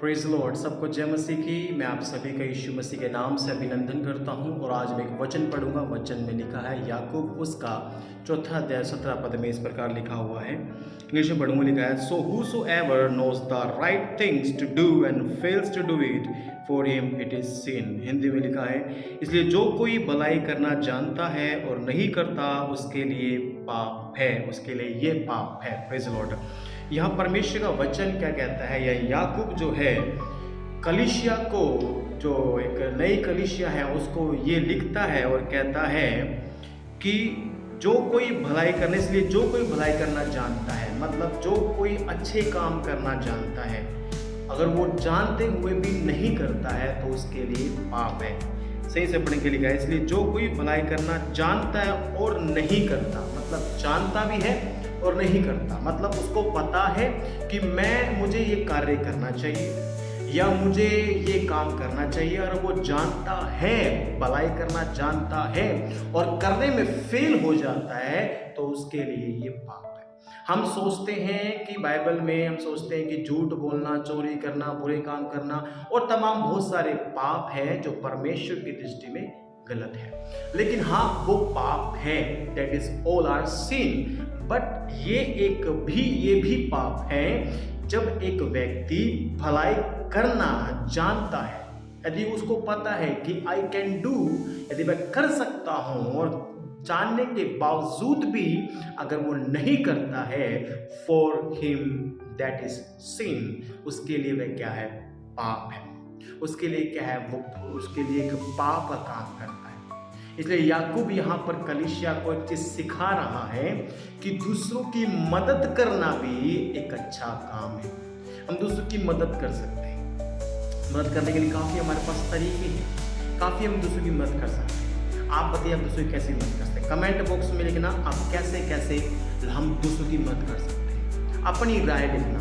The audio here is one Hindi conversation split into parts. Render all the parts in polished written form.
प्रेज़ लॉर्ड, सबको जय मसीह की। मैं आप सभी का यीशु मसीह के नाम से अभिनंदन करता हूं और आज मैं एक वचन पढ़ूंगा। वचन में लिखा है याकूब उसका 4 अध्याय 17 पद में इस प्रकार लिखा हुआ है। इंग्लिश में पढ़ूंगा। लिखा है, सो whosoever knows the right things to do and fails to do it, for him it is sin। Hindi में लिखा है, इसलिए जो कोई भलाई करना जानता है और नहीं करता उसके लिए पाप है, उसके लिए ये पाप है। Praise Lord. यहाँ परमेश्वर का वचन क्या कहता है? यह याकूब जो है कलीसिया को, जो एक नई कलीसिया है, उसको ये लिखता है और कहता है कि जो कोई भलाई करने, इसलिए जो कोई भलाई करना जानता है, मतलब जो कोई अच्छे काम करना जानता है, अगर वो जानते हुए भी नहीं करता है तो उसके लिए पाप है। सही से पढ़ने के लिए लिखा है, इसलिए जो कोई भलाई करना जानता है और नहीं करता, मतलब जानता भी है और नहीं करता, मतलब उसको पता है कि मुझे ये कार्य करना चाहिए या मुझे ये काम करना चाहिए, और वो जानता है, भलाई करना जानता है और करने में फेल हो जाता है, तो उसके लिए ये पाप है। हम सोचते हैं कि बाइबल में हम सोचते हैं कि झूठ बोलना, चोरी करना, बुरे काम करना और तमाम बहुत सारे पाप हैं जो परमेश्वर की दृष्टि में गलत है। लेकिन हाँ, वो पाप है, that is all are sin. But ये भी पाप है जब एक व्यक्ति भलाई करना जानता है, यदि उसको पता है कि आई कैन डू, यदि मैं कर सकता हूं, और जानने के बावजूद भी अगर वो नहीं करता है, फॉर हिम दैट इज सिन, उसके लिए वह क्या है? पाप है। उसके लिए क्या है? वो उसके लिए एक पाप का काम करता है। इसलिए याकूब यहाँ पर कलीसिया को एक चीज सिखा रहा है कि दूसरों की मदद करना भी एक अच्छा काम है। हम दूसरों की मदद कर सकते हैं। मदद करने के लिए काफी हमारे पास तरीके हैं, काफी हम दूसरों की मदद कर सकते हैं। आप बताइए, आप दूसरों की कैसे मदद कर सकते हैं? कमेंट बॉक्स में लिखना आप कैसे कैसे हम दूसरों की मदद कर सकते हैं। अपनी राय लिखना,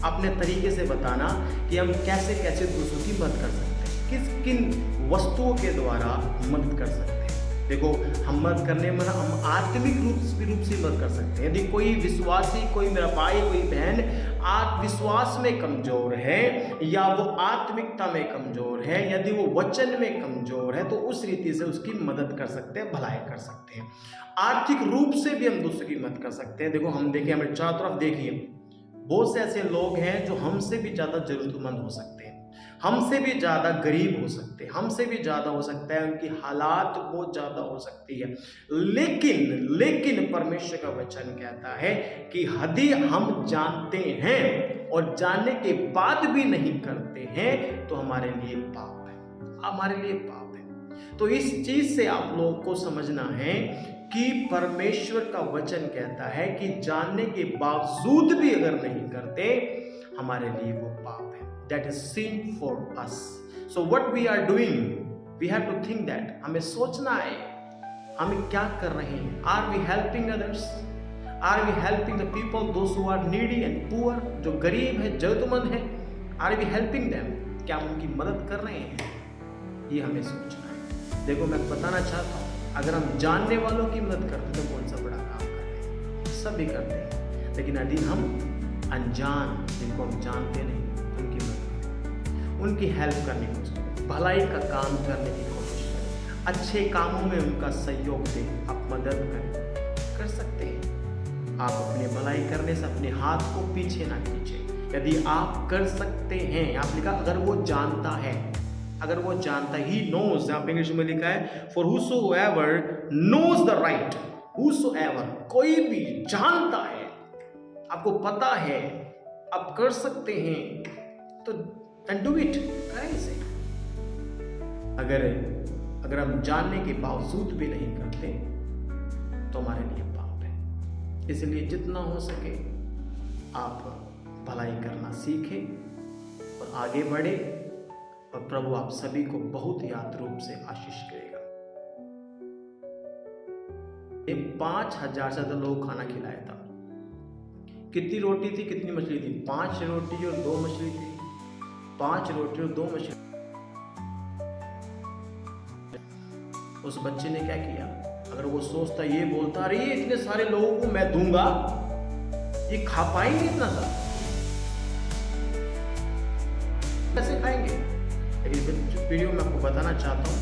अपने तरीके से बताना कि हम कैसे कैसे दूसरों की मदद कर सकते हैं, किस किन वस्तुओं के द्वारा मदद कर सकते हैं। देखो, हम मदद करने में हम आत्मिक रूप से मदद कर सकते हैं। यदि कोई विश्वासी, कोई मेरा भाई, कोई बहन विश्वास में कमजोर है या वो आत्मिकता में कमजोर है, यदि वो वचन में कमजोर है, तो उस रीति से उसकी मदद कर सकते हैं, भलाई कर सकते हैं। आर्थिक रूप से भी हम दूसरों की मदद कर सकते हैं। देखो, हम देखें, हमारे चारों तरफ देखिए, बहुत से ऐसे लोग हैं जो हमसे भी ज़्यादा ज़रूरतमंद हो सकते हैं, हमसे भी ज़्यादा गरीब हो सकते हैं, हमसे भी ज़्यादा हो सकता है, उनकी हालात बहुत ज़्यादा हो सकती है। लेकिन परमेश्वर का वचन कहता है कि यदि हम जानते हैं और जानने के बाद भी नहीं करते हैं तो हमारे लिए पाप है, हमारे लिए पाप है। तो इस चीज़ से आप लोगों को समझना है कि परमेश्वर का वचन कहता है कि जानने के बावजूद भी अगर नहीं करते, हमारे लिए वो पाप है। That is sin for us. So what we are doing, we have to think that, हमें सोचना है हम क्या कर रहे हैं। Are we helping others? Are we helping the people, those who are needy and poor, जो गरीब है, जरूरतमंद है? Are we helping them? क्या हम उनकी मदद कर रहे हैं? ये हमें सोचना है। देखो, मैं बताना चाहता हूँ, अगर हम जानने वालों की मदद करते तो कौन सा बड़ा काम कर रहे हैं? सभी करते हैं। लेकिन यदि हम अनजान, जिनको हम जानते नहीं, उनकी मदद करें, उनकी हेल्प करने की कोशिश करें, भलाई का काम करने की कोशिश करें, अच्छे कामों में उनका सहयोग दें, आप मदद करें, कर सकते हैं। आप अपने भलाई करने से अपने हाथ को पीछे ना खींचें। यदि आप कर सकते हैं, आप लिखा अगर वो जानता है, अगर वो जानता ही नोज, यहाँ पे इंग्लिश में लिखा है for whosoever knows the right, whosoever, कोई भी जानता है, आपको पता है, आप कर सकते हैं, तो then do it, करें इसे। अगर हम जानने के बावजूद भी नहीं करते तो हमारे लिए पाप है। इसलिए जितना हो सके आप भलाई करना सीखें और आगे बढ़े, और प्रभु आप सभी को बहुत ही आत्म रूप से आशीष करेगा। 5,000 से ज्यादा लोग खाना खिलाया था। कितनी रोटी थी, कितनी मछली थी? 5 रोटी और 2 मछली थी। 5 रोटी और 2 मछली। उस बच्चे ने क्या किया? अगर वो सोचता, ये बोलता, अरे इतने सारे लोगों को मैं दूंगा, ये खा पाएंगे इतना सा? कैसे खाएंगे? लेकिन वीडियो में आपको बताना चाहता हूँ,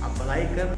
आप भलाई कर